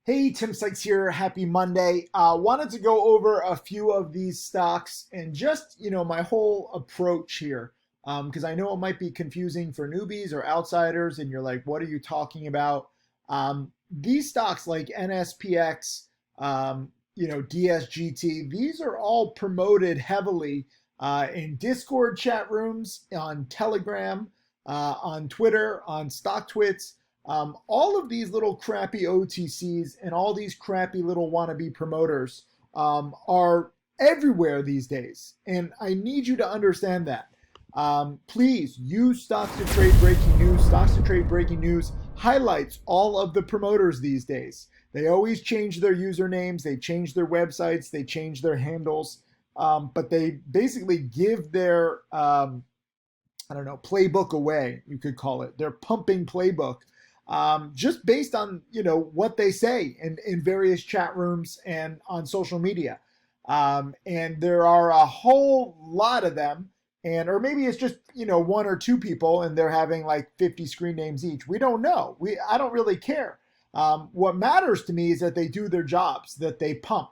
Hey, Tim Sykes here. Happy Monday. Wanted to go over a few of these stocks and just, my whole approach here. Because I know it might be confusing for newbies or outsiders, and you're like, what are you talking about? These stocks like NSPX, DSGT, these are all promoted heavily in Discord chat rooms, on Telegram, on Twitter, on StockTwits. All of these little crappy OTCs and all these crappy little wannabe promoters are everywhere these days. And I need you to understand that. Please use Stocks to Trade Breaking News. Stocks to Trade Breaking News highlights all of the promoters these days. They always change their usernames, they change their websites, they change their handles, but they basically give their, playbook away, you could call it. Their pumping playbook. Just based on what they say in various chat rooms and on social media, and there are a whole lot of them, or maybe it's just one or two people, and they're having like 50 screen names each. We don't know. I don't really care. What matters to me is that they do their jobs, that they pump.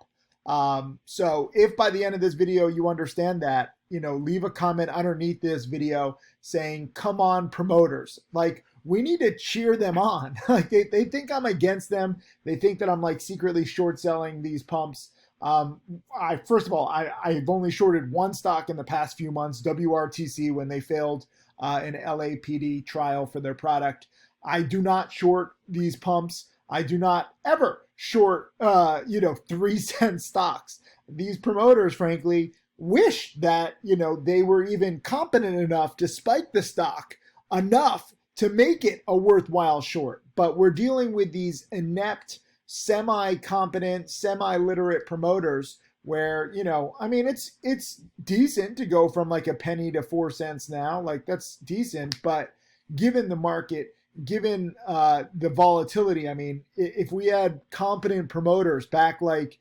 So if by the end of this video you understand that, leave a comment underneath this video saying, "Come on, promoters!" Like, we need to cheer them on. Like they think I'm against them. They think that I'm like secretly short selling these pumps. First of all, I've only shorted one stock in the past few months, WRTC, when they failed an LAPD trial for their product. I do not short these pumps. I do not ever short 3-cent stocks. These promoters, frankly, wish that they were even competent enough to spike the stock enough to make it a worthwhile short. But we're dealing with these inept, semi-competent, semi-literate promoters where, it's decent to go from like a penny to 4 cents now. Like, that's decent. But given the market, given the volatility, if we had competent promoters back like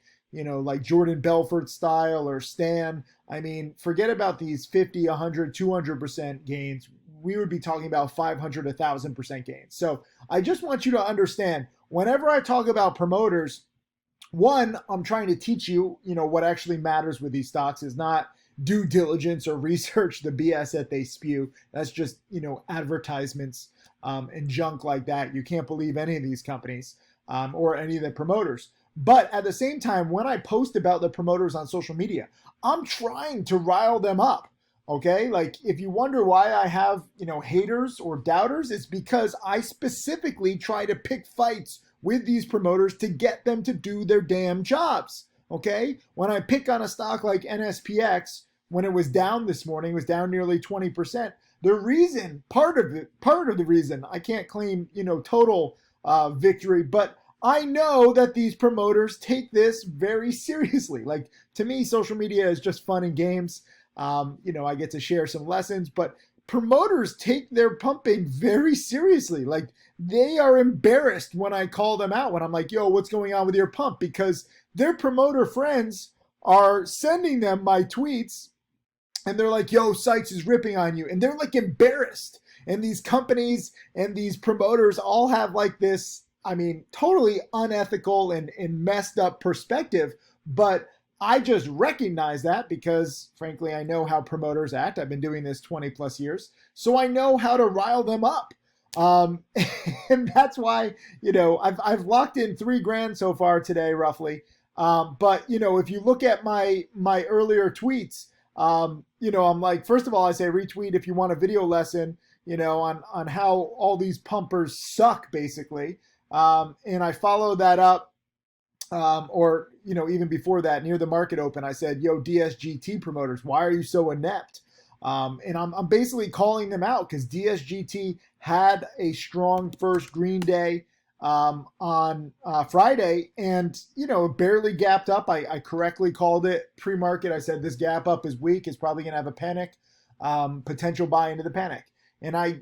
Jordan Belfort style or Stan, forget about these 50, 100, 200% gains. We would be talking about 500, 1,000% gains. So I just want you to understand, whenever I talk about promoters, one, I'm trying to teach you, what actually matters with these stocks is not due diligence or research the BS that they spew. That's just, advertisements and junk like that. You can't believe any of these companies or any of the promoters. But at the same time, when I post about the promoters on social media, I'm trying to rile them up. Okay, like if you wonder why I have, haters or doubters, it's because I specifically try to pick fights with these promoters to get them to do their damn jobs. Okay, when I pick on a stock like NSPX, when it was down this morning, it was down nearly 20%. The reason, part of the reason, I can't claim, total victory, but I know that these promoters take this very seriously. Like, to me, social media is just fun and games. I get to share some lessons, but promoters take their pumping very seriously. Like, they are embarrassed when I call them out, when I'm like, yo, what's going on with your pump? Because their promoter friends are sending them my tweets and they're like, yo, Sykes is ripping on you. And they're like embarrassed. And these companies and these promoters all have like this, totally unethical and messed up perspective. But I just recognize that because, frankly, I know how promoters act. I've been doing this 20 plus years, so I know how to rile them up. And that's why, I've locked in $3,000 so far today, roughly. But if you look at my earlier tweets, I'm like, first of all, I say retweet if you want a video lesson, on how all these pumpers suck, basically. And I follow that up. Even before that, near the market open, I said, yo, DSGT promoters, why are you so inept? And I'm basically calling them out because DSGT had a strong first green day on Friday and, barely gapped up. I correctly called it pre-market. I said this gap up is weak. It's probably going to have a panic, potential buy into the panic. And I,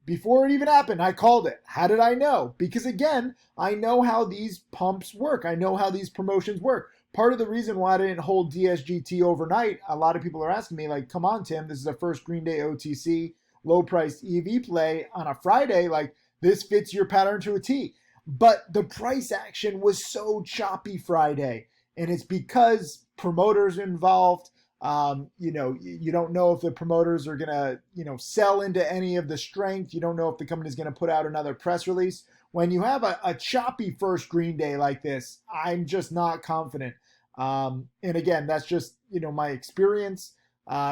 before it even happened, I called it. How did I know? Because again, I know how these pumps work. I know how these promotions work. Part of the reason why I didn't hold DSGT overnight, a lot of people are asking me like, come on, Tim, this is a first green day OTC, low priced EV play on a Friday. Like, this fits your pattern to a T. but the price action was so choppy Friday. And it's because promoters are involved. You don't know if the promoters are going to, sell into any of the strength. You don't know if the company is going to put out another press release. When you have a choppy first green day like this, I'm just not confident. And again, that's just, my experience,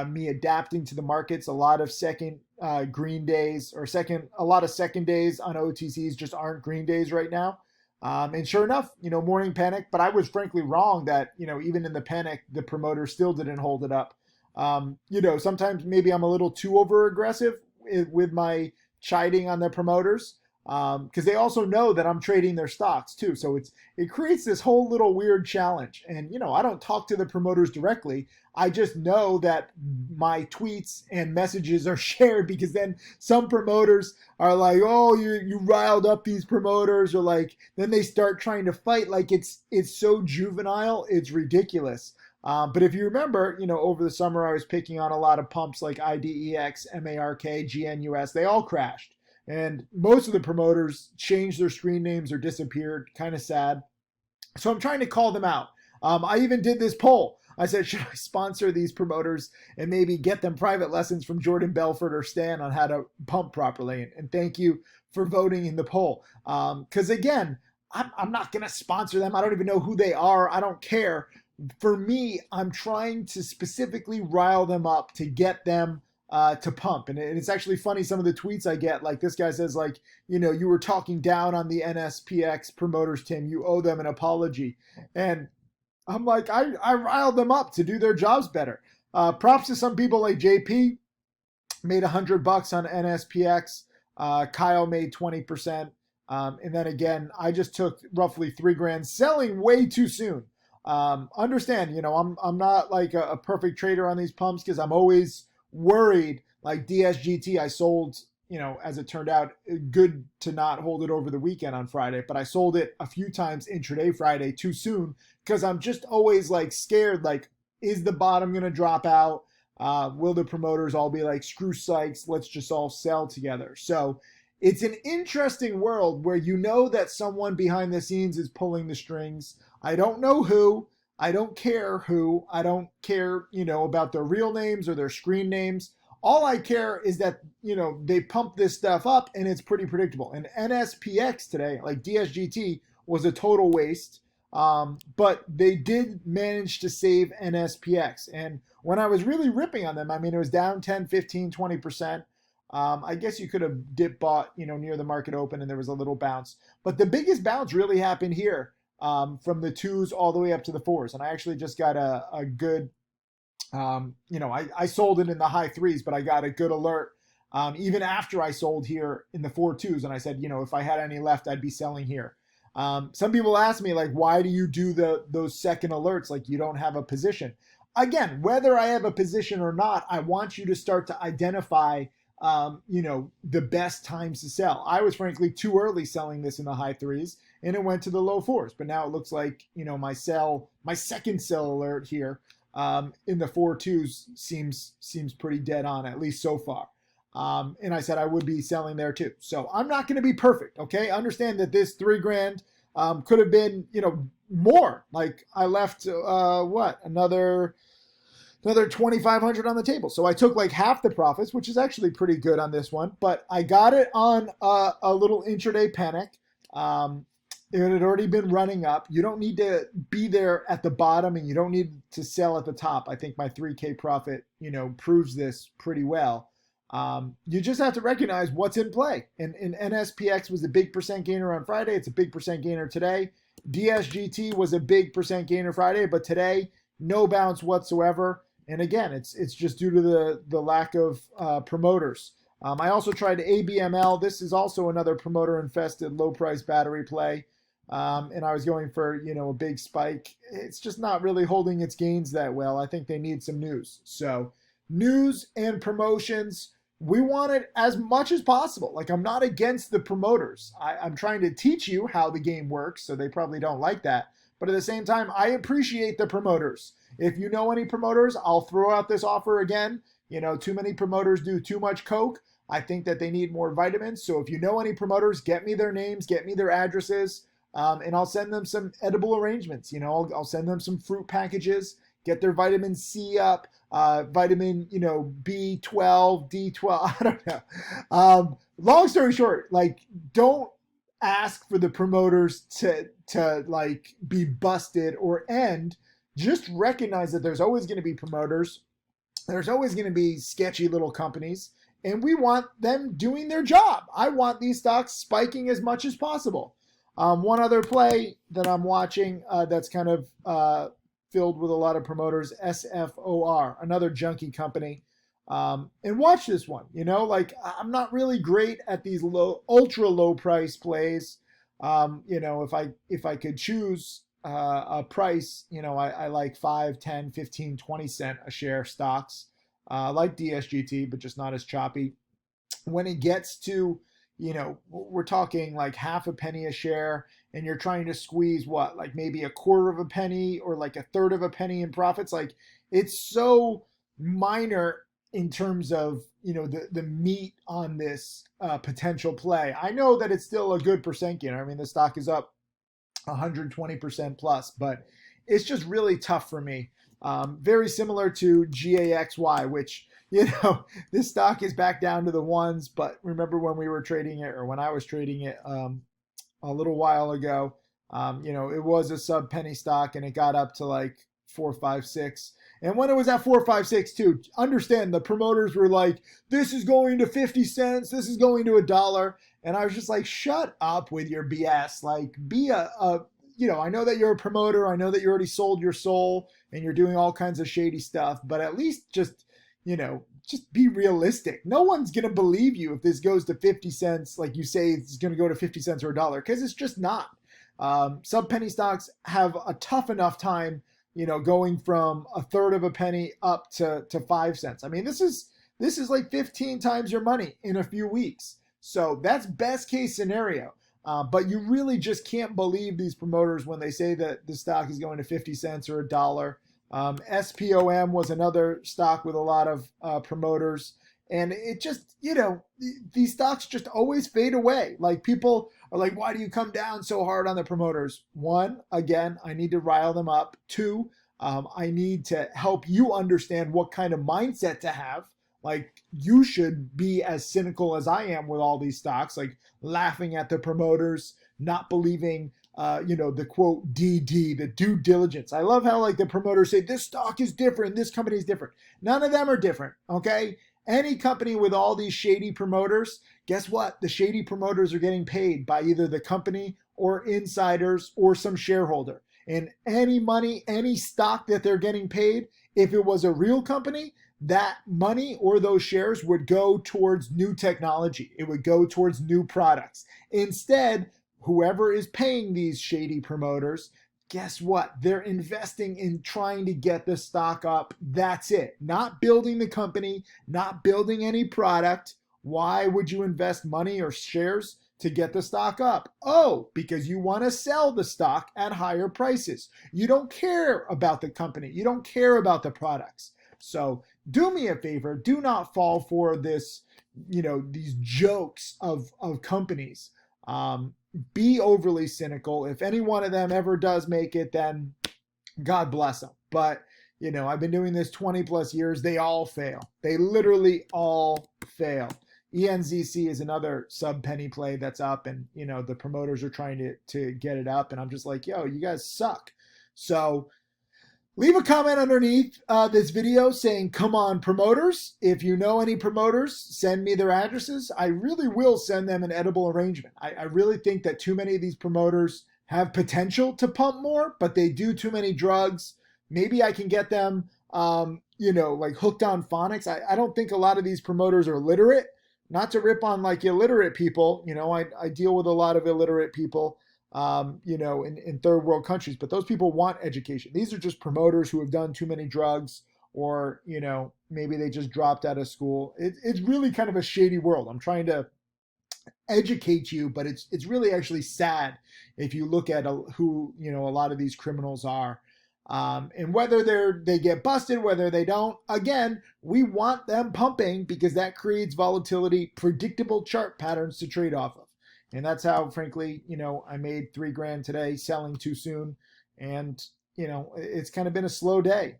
me adapting to the markets. A lot of second green days a lot of second days on OTCs just aren't green days right now. And sure enough, morning panic, but I was frankly wrong that, even in the panic, the promoter still didn't hold it up. Sometimes maybe I'm a little too over aggressive with my chiding on the promoters, because they also know that I'm trading their stocks too. So it creates this whole little weird challenge. And, I don't talk to the promoters directly. I just know that my tweets and messages are shared, because then some promoters are like, oh, you riled up these promoters, or like, then they start trying to fight like it's so juvenile, it's ridiculous. But if you remember, over the summer, I was picking on a lot of pumps like IDEX, MARK, GNUS. They all crashed. And most of the promoters changed their screen names or disappeared. Kind of sad. So I'm trying to call them out. I even did this poll. I said, should I sponsor these promoters and maybe get them private lessons from Jordan Belfort or Stan on how to pump properly? And thank you for voting in the poll. Because again, I'm not going to sponsor them. I don't even know who they are. I don't care. For me, I'm trying to specifically rile them up to get them to pump. And it's actually funny, some of the tweets I get, like this guy says, like, you were talking down on the NSPX promoters, Tim. You owe them an apology. And I'm like, I riled them up to do their jobs better. Props to some people like JP, made $100 on NSPX. Kyle made 20%. And then again, I just took roughly $3,000, selling way too soon. Understand, I'm not like a perfect trader on these pumps, because I'm always worried. Like DSGT, I sold, as it turned out, good to not hold it over the weekend on Friday, but I sold it a few times intraday Friday too soon, because I'm just always like scared, like, is the bottom going to drop out? Will the promoters all be like, screw Sykes, let's just all sell together? So it's an interesting world where that someone behind the scenes is pulling the strings. I don't know who. I don't care who. I don't care, about their real names or their screen names. All I care is that, they pump this stuff up and it's pretty predictable. And NSPX today, like DSGT, was a total waste. But they did manage to save NSPX. And when I was really ripping on them, it was down 10, 15, 20%. I guess you could have dip bought, near the market open, and there was a little bounce. But the biggest bounce really happened here, from the 2s all the way up to the 4s. And I actually just got a good, I sold it in the high 3s, but I got a good alert even after I sold here in the 4.2s. And I said, if I had any left, I'd be selling here. Some people ask me, like, why do you do those second alerts? Like, you don't have a position. Again, whether I have a position or not, I want you to start to identify the best times to sell. I was frankly too early selling this in the high 3s, and it went to the low 4s. But now it looks like, my second sell alert here in the 4.2s seems pretty dead on, at least so far. And I said I would be selling there too. So I'm not going to be perfect. Okay. Understand that this $3,000 could have been, more. Like I left, another 2,500 on the table. So I took like half the profits, which is actually pretty good on this one, but I got it on a little intraday panic. It had already been running up. You don't need to be there at the bottom, and you don't need to sell at the top. I think my 3K profit, proves this pretty well. You just have to recognize what's in play. And NSPX was a big percent gainer on Friday. It's a big percent gainer today. DSGT was a big percent gainer Friday, but today, no bounce whatsoever. And again, it's just due to the lack of promoters. I also tried ABML. This is also another promoter-infested low-price battery play. And I was going for, a big spike. It's just not really holding its gains that well. I think they need some news. So news and promotions, we want it as much as possible. Like, I'm not against the promoters. I'm trying to teach you how the game works, so they probably don't like that. But at the same time, I appreciate the promoters. If you know any promoters, I'll throw out this offer again. Too many promoters do too much coke. I think that they need more vitamins. So if you know any promoters, get me their names, get me their addresses, and I'll send them some edible arrangements. I'll send them some fruit packages, get their vitamin C up, vitamin, B12, D12. I don't know. Long story short, like, don't ask for the promoters to like be busted or end. Just recognize that there's always going to be promoters. There's always going to be sketchy little companies, and we want them doing their job. I want these stocks spiking as much as possible. One other play that I'm watching that's kind of filled with a lot of promoters, SFOR, another junkie company. And watch this one. Like, I'm not really great at these ultra low price plays. If I could choose a price, I like 5, 10, 15, 20 cent a share stocks, like DSGT, but just not as choppy. When it gets to, we're talking like half a penny a share, and you're trying to squeeze like maybe a quarter of a penny or like a third of a penny in profits. Like, it's so minor in terms of, the meat on this potential play. I know that it's still a good percent gainer. I mean, the stock is up 120% plus, but it's just really tough for me. Very similar to GAXY, which, this stock is back down to the ones, but remember when we were trading it, or when I was trading it a little while ago, it was a sub penny stock, and it got up to like 4, 5, 6. And when it was at 4, 5, 6 too, understand the promoters were like, this is going to 50 cents, this is going to $1. And I was just like, shut up with your BS. Like, be I know that you're a promoter. I know that you already sold your soul and you're doing all kinds of shady stuff, but at least just be realistic. No one's going to believe you if this goes to 50 cents, like you say it's going to go to 50 cents or $1, because it's just not. Sub penny stocks have a tough enough time, going from a third of a penny up to 5 cents. I mean, this is like 15 times your money in a few weeks. So that's best case scenario. But you really just can't believe these promoters when they say that the stock is going to 50 cents or $1. SPOM was another stock with a lot of promoters. And it just, these stocks just always fade away. Like, people are like, why do you come down so hard on the promoters? One, again, I need to rile them up. Two, I need to help you understand what kind of mindset to have. Like, you should be as cynical as I am with all these stocks, like laughing at the promoters, not believing, the quote DD, the due diligence. I love how like the promoters say this stock is different, this company is different. None of them are different, okay? Any company with all these shady promoters, guess what? The shady promoters are getting paid by either the company or insiders or some shareholder. And any money, any stock that they're getting paid, if it was a real company, that money or those shares would go towards new technology. It would go towards new products. Instead, whoever is paying these shady promoters, guess what? They're investing in trying to get the stock up. That's it. Not building the company, not building any product. Why would you invest money or shares to get the stock up? Oh, because you want to sell the stock at higher prices. You don't care about the company. You don't care about the products. So do me a favor. Do not fall for this, these jokes of companies. Be overly cynical. If any one of them ever does make it, then God bless them. But, I've been doing this 20 plus years. They all fail. They literally all fail. ENZC is another sub penny play that's up, and, the promoters are trying to get it up. And I'm just like, yo, you guys suck. So leave a comment underneath this video saying, come on, promoters. If you know any promoters, send me their addresses. I really will send them an edible arrangement. I really think that too many of these promoters have potential to pump more, but they do too many drugs. Maybe I can get them, like hooked on phonics. I don't think a lot of these promoters are literate. Not to rip on like illiterate people. I deal with a lot of illiterate people. In third world countries, but those people want education. These are just promoters who have done too many drugs, or, maybe they just dropped out of school. It's really kind of a shady world. I'm trying to educate you, but it's really actually sad if you look at who, a lot of these criminals are. And whether they get busted, whether they don't, again, we want them pumping because that creates volatility, predictable chart patterns to trade off of. And that's how, frankly, I made $3,000 today selling too soon. And, it's kind of been a slow day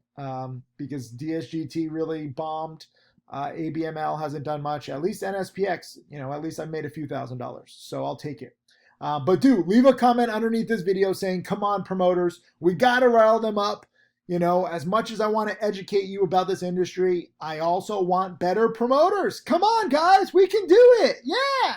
because DSGT really bombed. ABML hasn't done much. At least NSPX, at least I made a few $1,000s. So I'll take it. But do leave a comment underneath this video saying, come on, promoters, we got to rile them up. As much as I want to educate you about this industry, I also want better promoters. Come on, guys, we can do it. Yeah.